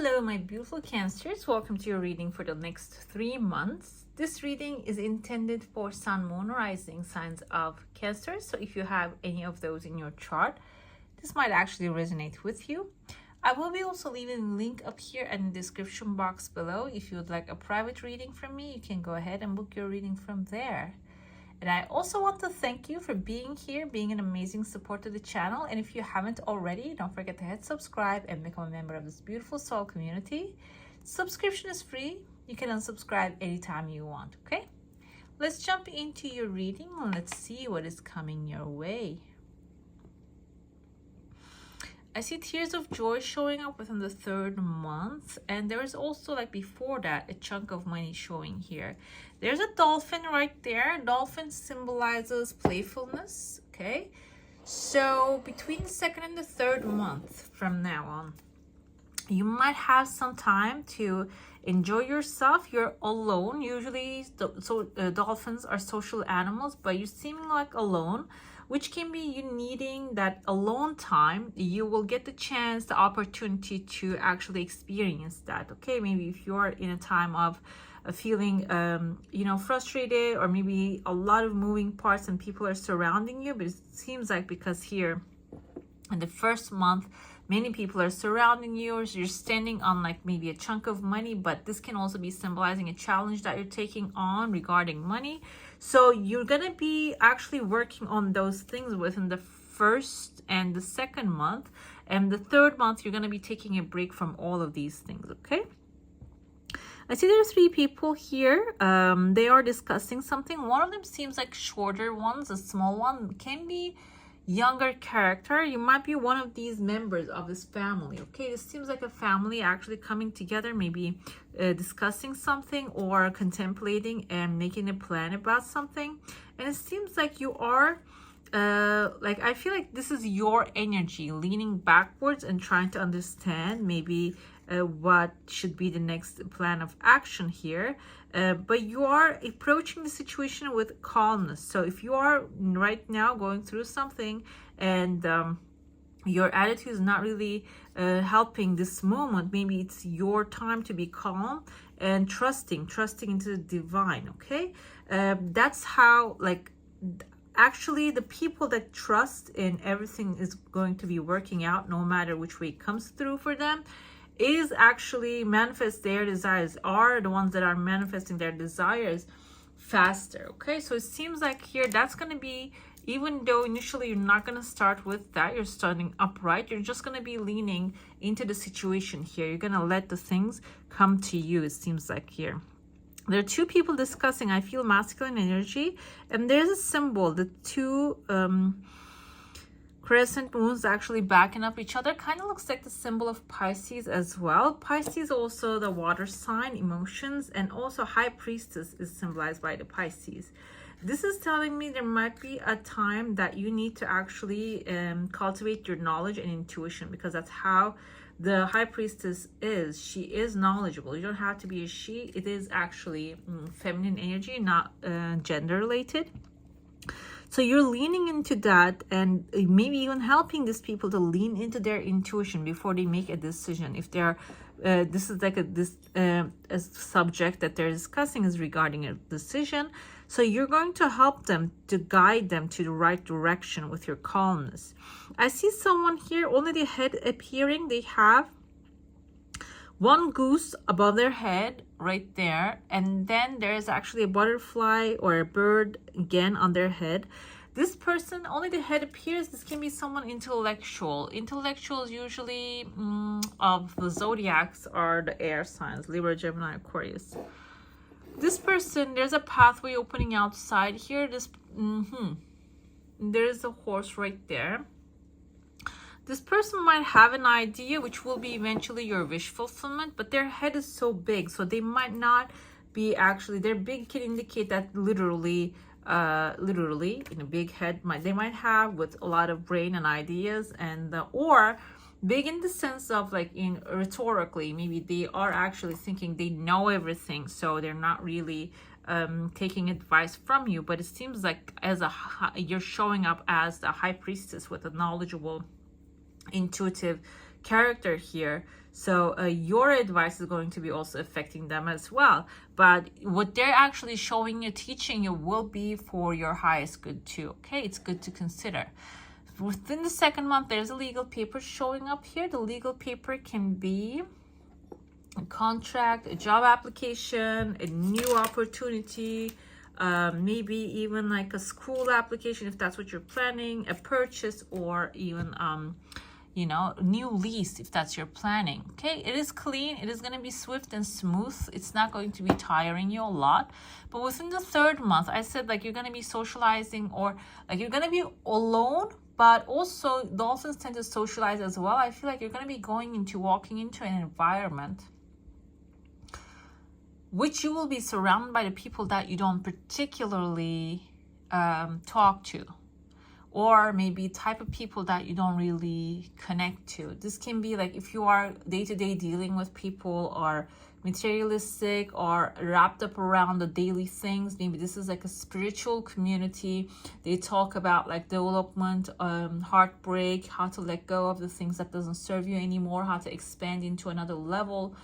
Hello, my beautiful Cancers. Welcome to your reading for the next 3 months. This reading is intended for Sun, Moon, Rising signs of Cancer. So if you have any of those in your chart, this might actually resonate with you. I will be also leaving a link up here in the description box below. If you would like a private reading from me, you can go ahead and book your reading from there. And I also want to thank you for being here, being an amazing support to the channel. And if you haven't already, don't forget to hit subscribe and become a member of this beautiful soul community. Subscription is free. You can unsubscribe anytime you want, okay? Let's jump into your reading and let's see what is coming your way. I see tears of joy showing up within the 3rd month, and there is also, like before that, a chunk of money showing here. There's a dolphin right there. Dolphin symbolizes playfulness, okay? So between the 2nd and the 3rd month from now on, you might have some time to enjoy yourself. You're alone. Usually dolphins are social animals, but you're seeming like alone, which can be you needing that alone time. You will get the chance, the opportunity to actually experience that, okay? Maybe if you're in a time of feeling frustrated, or maybe a lot of moving parts and people are surrounding you, but it seems like because here in the 1st month many people are surrounding you, or you're standing on like maybe a chunk of money, but this can also be symbolizing a challenge that you're taking on regarding money. So you're gonna be actually working on those things within the 1st and the 2nd month, and the 3rd month you're gonna be taking a break from all of these things, okay? I see there are 3 people here. They are discussing something. One of them seems like shorter ones, a small one can be younger character. You might be one of these members of this family, okay? This seems like a family actually coming together, maybe discussing something or contemplating and making a plan about something. And it seems like you are I feel like this is your energy leaning backwards and trying to understand maybe what should be the next plan of action here. But you are approaching the situation with calmness. So if you are right now going through something and your attitude is not really helping this moment, maybe it's your time to be calm and trusting into the divine, okay? That's how, actually the people that trust in everything is going to be working out no matter which way it comes through for them, is actually manifest their desires, are the ones that are manifesting their desires faster, okay? So it seems like here that's going to be, even though initially you're not going to start with that, you're starting upright, you're just going to be leaning into the situation here. You're going to let the things come to you, it seems like here. There are 2 people discussing. I feel masculine energy, and there's a symbol, the 2 crescent moons actually backing up each other. Kind of looks like the symbol of Pisces as well. Pisces also the water sign, emotions, and also High Priestess is symbolized by the Pisces. This is telling me there might be a time that you need to actually cultivate your knowledge and intuition, because that's how the High Priestess is. She is knowledgeable. You don't have to be a she. It is actually feminine energy, not gender related. So you're leaning into that, and maybe even helping these people to lean into their intuition before they make a decision. If they're this is like a subject that they're discussing is regarding a decision, so you're going to help them, to guide them to the right direction with your calmness. I see someone here, only the head appearing. They have one goose above their head right there, and then there is actually a butterfly or a bird again on their head. This person, only the head appears. This can be someone intellectual. Intellectuals usually of the zodiacs are the air signs, Libra, Gemini, Aquarius. This person, there's a pathway opening outside here. There's a horse right there. This person might have an idea which will be eventually your wish fulfillment, but their head is so big, so they might not be actually, their big can indicate that literally in a big head they might have with a lot of brain and ideas, and or big in the sense of like in rhetorically, maybe they are actually thinking they know everything, so they're not really taking advice from you. But it seems like you're showing up as the High Priestess with a knowledgeable, intuitive character here. So your advice is going to be also affecting them as well. But what they're actually showing you, teaching you, will be for your highest good too. Okay, it's good to consider. Within the second month, there's a legal paper showing up here. The legal paper can be a contract, a job application, a new opportunity, maybe even like a school application if that's what you're planning, a purchase, or even you know, new lease if that's your planning. Okay, it is clean, it is going to be swift and smooth, it's not going to be tiring you a lot. But within the third month, I said like you're going to be socializing, or like you're going to be alone, but also dolphins tend to socialize as well. I feel like you're going to be walking into an environment which you will be surrounded by the people that you don't particularly talk to, or maybe type of people that you don't really connect to. This can be like if you are day-to-day dealing with people, or materialistic, or wrapped up around the daily things. Maybe this is like a spiritual community. They talk about like development, heartbreak, how to let go of the things that doesn't serve you anymore, how to expand into another level.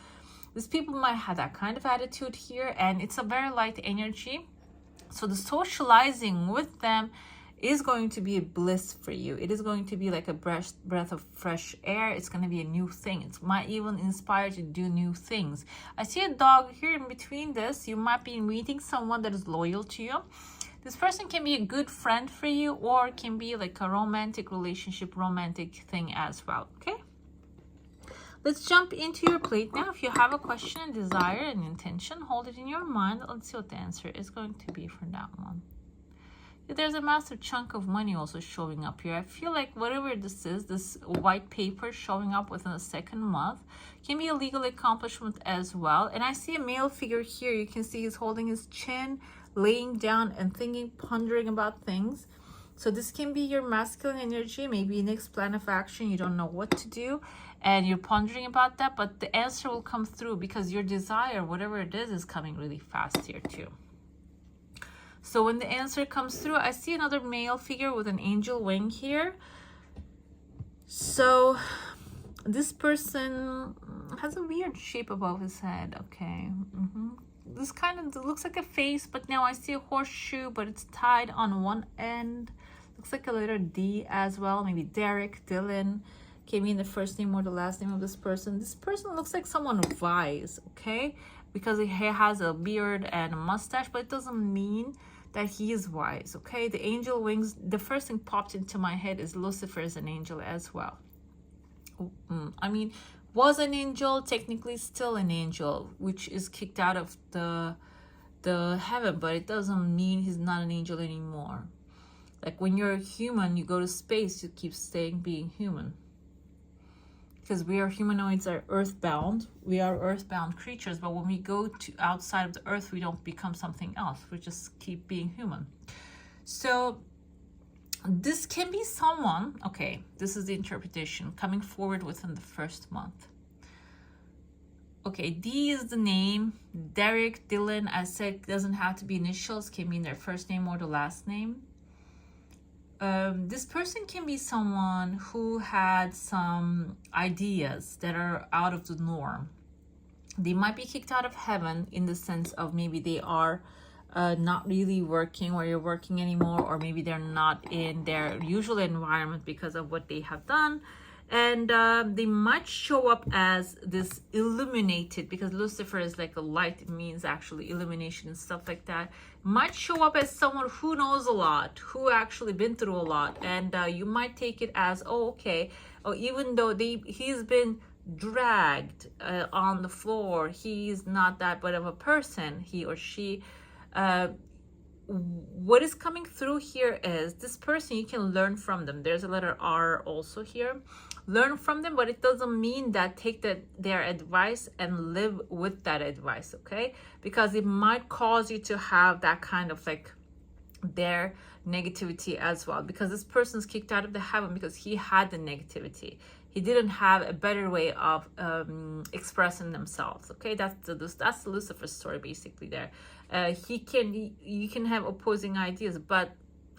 These people might have that kind of attitude here, and it's a very light energy. So the socializing with them is going to be a bliss for you. It is going to be like a breath of fresh air. It's going to be a new thing. It might even inspire you to do new things. I see a dog here in between this. You might be meeting someone that is loyal to you. This person can be a good friend for you, or can be like a romantic relationship, romantic thing as well. Okay, let's jump into your plate now. If you have a question, desire, and intention, hold it in your mind. Let's see what the answer is going to be for that one. There's a massive chunk of money also showing up here. I feel like whatever this is, this white paper showing up within the second month, can be a legal accomplishment as well. And I see a male figure here. You can see he's holding his chin, laying down and thinking, pondering about things. So this can be your masculine energy, maybe next plan of action. You don't know what to do and you're pondering about that, but the answer will come through because your desire, whatever it is coming really fast here too. So when the answer comes through, I see another male figure with an angel wing here. So this person has a weird shape above his head. Okay. This kind of looks like a face, but now I see a horseshoe, but it's tied on one end. Looks like a letter D as well. Maybe Derek, Dylan. Can be in the first name or the last name of this person. This person looks like someone wise, okay? Because he has a beard and a mustache, but it doesn't mean that he is wise, okay? The angel wings, the first thing popped into my head is Lucifer is an angel as well. I mean, was an angel, technically still an angel, which is kicked out of the heaven, but it doesn't mean he's not an angel anymore. Like when you're a human, you go to space, you keep being human. Because we are humanoids, are earthbound. We are earthbound creatures, but when we go to outside of the earth, we don't become something else. We just keep being human. So this can be someone, okay, this is the interpretation, coming forward within the first month. Okay, D is the name. Derek, Dylan, I said, doesn't have to be initials, can be in their first name or the last name. This person can be someone who had some ideas that are out of the norm. They might be kicked out of heaven in the sense of maybe they are not really working where you're working anymore, or maybe they're not in their usual environment because of what they have done. And they might show up as this illuminated, because Lucifer is like a light, it means actually illumination and stuff like that. Might show up as someone who knows a lot, who actually been through a lot, and you might take it as, oh, okay, oh, even though he's been dragged on the floor, he's not that bad of a person, he or she. What is coming through here is this person, you can learn from them. There's a letter R also here. Learn from them, but it doesn't mean that take their advice and live with that advice, okay? Because it might cause you to have that kind of like their negativity as well, because this person's kicked out of the heaven because he had the negativity. He didn't have a better way of expressing themselves, okay? That's the Lucifer story basically there. You can have opposing ideas, but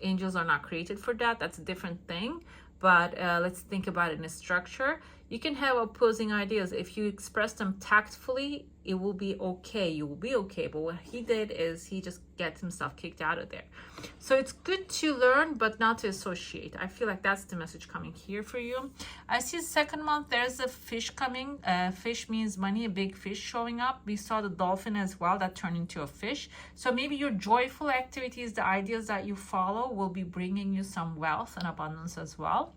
angels are not created for that. That's a different thing. But let's think about it in a structure. You can have opposing ideas. If you express them tactfully, it will be okay. You will be okay. But what he did is he just gets himself kicked out of there. So it's good to learn, but not to associate. I feel like that's the message coming here for you. I see second month, there's a fish coming. Fish means money, a big fish showing up. We saw the dolphin as well that turned into a fish. So maybe your joyful activities, the ideas that you follow will be bringing you some wealth and abundance as well.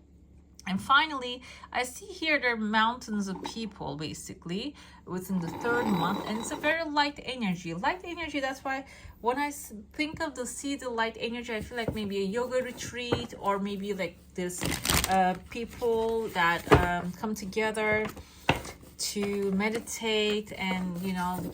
And finally, I see here there are mountains of people basically within the third month, and it's a very light energy. Light energy, that's why when I think of the light energy, I feel like maybe a yoga retreat, or maybe like this people that come together to meditate and, you know,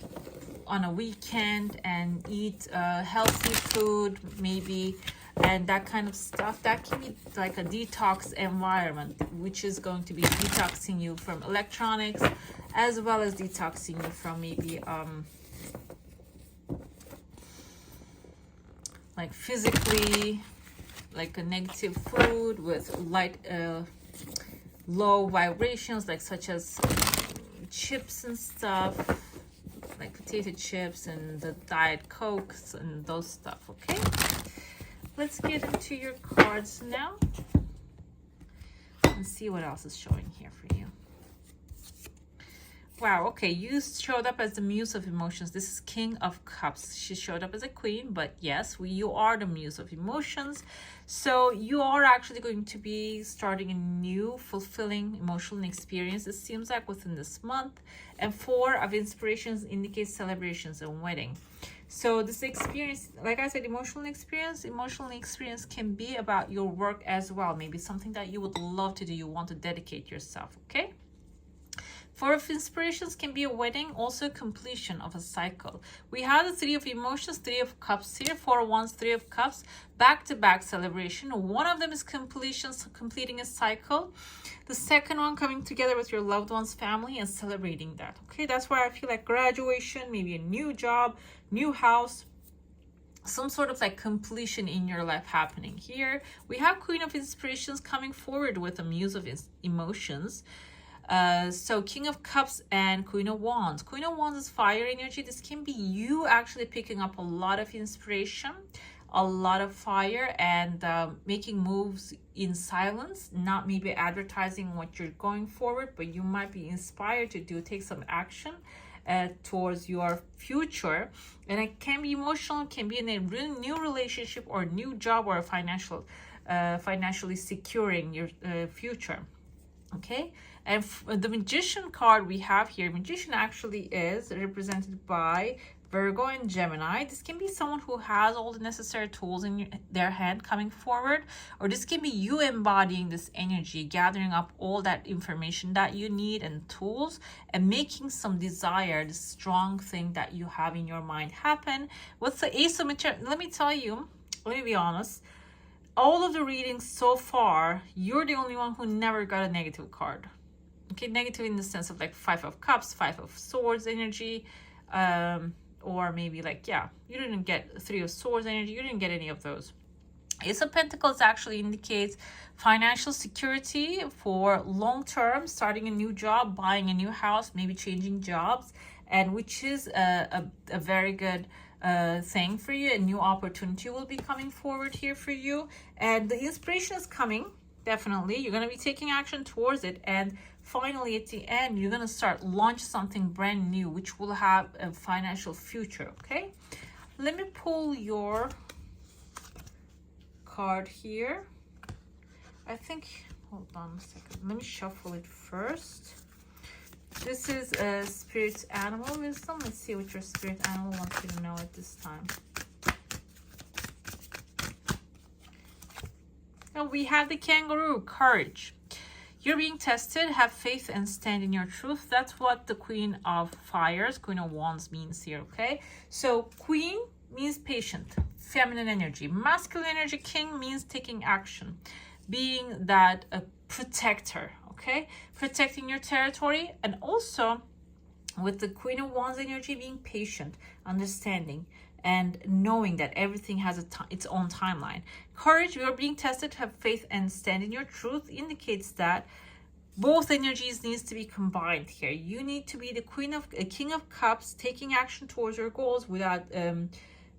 on a weekend and eat healthy food maybe, and that kind of stuff. That can be like a detox environment, which is going to be detoxing you from electronics as well as detoxing you from maybe like physically, like a negative food with light low vibrations, like such as chips and stuff, like potato chips and the diet cokes and those stuff. Okay, let's get into your cards now and see what else is showing here for you. Wow, okay, you showed up as the muse of emotions. This is King of Cups. She showed up as a queen, but yes, you are the muse of emotions. So you are actually going to be starting a new fulfilling emotional experience, it seems like, within this month. And Four of Inspirations indicates celebrations and wedding. So this experience, like I said, emotional experience can be about your work as well. Maybe something that you would love to do, you want to dedicate yourself, okay? Four of Inspirations can be a wedding, also completion of a cycle. We have the Three of Emotions, Three of Cups here, Four of Wands, Three of Cups, back-to-back celebration. One of them is completion, so completing a cycle. The second one coming together with your loved one's family and celebrating that. Okay, that's why I feel like graduation, maybe a new job, new house, some sort of like completion in your life happening here. We have Queen of Inspirations coming forward with a Muse of Emotions. So King of Cups and Queen of Wands. Queen of Wands is fire energy. This can be you actually picking up a lot of inspiration, a lot of fire, and making moves in silence, not maybe advertising what you're going forward, but you might be inspired to take some action towards your future. And it can be emotional, can be in a new relationship or new job, or a financially securing your future. Okay, and the Magician card we have here, Magician actually is represented by Virgo and Gemini. This can be someone who has all the necessary tools in their hand coming forward, or this can be you embodying this energy, gathering up all that information that you need and tools, and making some desire, the strong thing that you have in your mind, happen. With the Ace of Material, let me tell you, let me be honest, all of the readings so far, you're the only one who never got a negative card. Okay, negative in the sense of like Five of Cups, Five of Swords energy, or maybe like, yeah, you didn't get Three of Swords energy, you didn't get any of those. Ace of Pentacles actually indicates financial security for long term, starting a new job, buying a new house, maybe changing jobs, and which is a very good thing for you. A new opportunity will be coming forward here for you, and the inspiration is coming. Definitely, you're going to be taking action towards it, and finally at the end you're going to start launch something brand new which will have a financial future. Okay, let me pull your card here. I think, hold on a second, let me shuffle it first. This is a spirit animal wisdom. Let's see what your spirit animal wants you to know at this time. Now we have the kangaroo, courage. You're being tested, have faith and stand in your truth. That's what the Queen of Fires, Queen of Wands means here, okay? So Queen means patient, feminine energy. Masculine energy, King, means taking action, being that protector, okay? Protecting your territory, and also with the Queen of Wands energy, being patient, understanding, and knowing that everything has its own timeline. Courage, you are being tested, have faith and stand in your truth, indicates that both energies needs to be combined here. You need to be the king of cups, taking action towards your goals without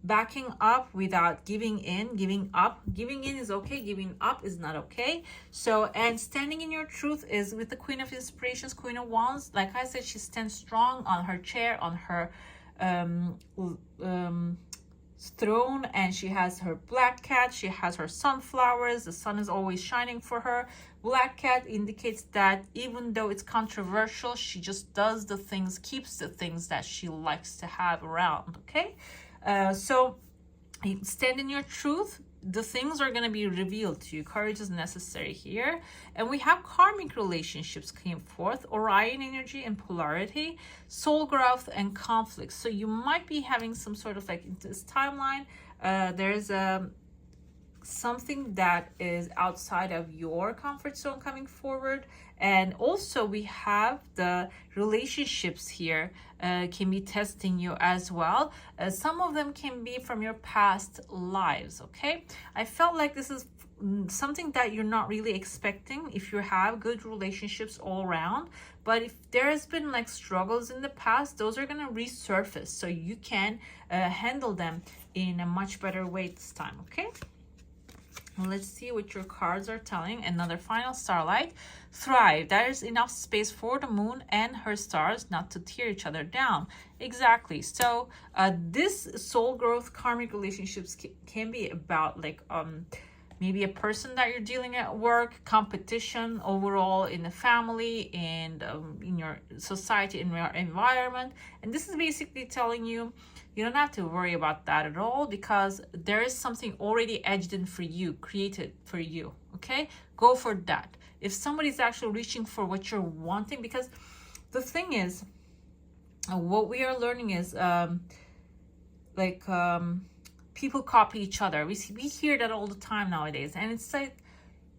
backing up, without giving in. Giving in is okay, giving up is not okay. So, and standing in your truth is with the Queen of Inspirations, Queen of Wands. Like I said, she stands strong on her chair, on her throne, and she has her black cat, she has her sunflowers, the sun is always shining for her. Black cat indicates that even though it's controversial, she just does the things, keeps the things that she likes to have around. Okay, so you stand in your truth, the things are going to be revealed to you. Courage is necessary here. And we have karmic relationships came forth, Orion energy and polarity, soul growth and conflict. So you might be having some sort of like this timeline, there's something that is outside of your comfort zone coming forward. And also we have the relationships here can be testing you as well. Some of them can be from your past lives. Okay, I felt like this is something that you're not really expecting if you have good relationships all around, but if there has been like struggles in the past, those are going to resurface, so you can handle them in a much better way this time. Okay, let's see what your cards are telling. Another final starlight. Thrive. There is enough space for the moon and her stars not to tear each other down. Exactly. So this soul growth karmic relationships can be about like maybe a person that you're dealing at work, competition overall in the family, and in your society, in your environment. And this is basically telling you, you don't have to worry about that at all, because there is something already edged in for you, created for you. Okay, go for that. If somebody's actually reaching for what you're wanting, because the thing is, what we are learning is people copy each other. We hear that all the time nowadays, and it's like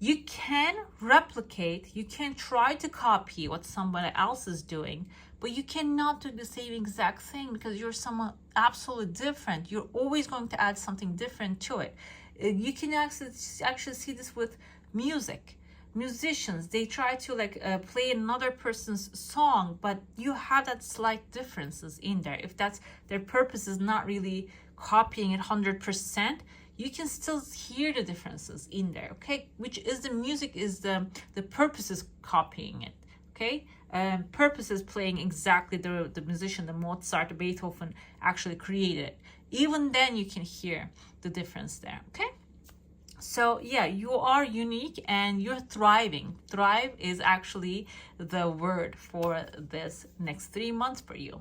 you can replicate, you can try to copy what somebody else is doing, but you cannot do the same exact thing, because you're someone absolutely different. You're always going to add something different to it. You can actually see this with music. Musicians, they try to play another person's song, but you have that slight differences in there. If that's their purpose is not really copying it 100%, you can still hear the differences in there. Okay, which is the music is the purpose is copying it. Okay, purpose is playing exactly the musician, the Mozart, the Beethoven actually created it. Even then you can hear the difference there. Okay, so yeah, you are unique and you're thriving. Thrive is actually the word for this next 3 months for you.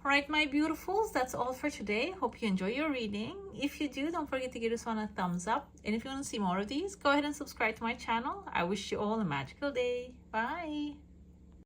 All right, my beautifuls, that's all for today. Hope you enjoy your reading. If you do, don't forget to give this one a thumbs up. And if you want to see more of these, go ahead and subscribe to my channel. I wish you all a magical day. Bye.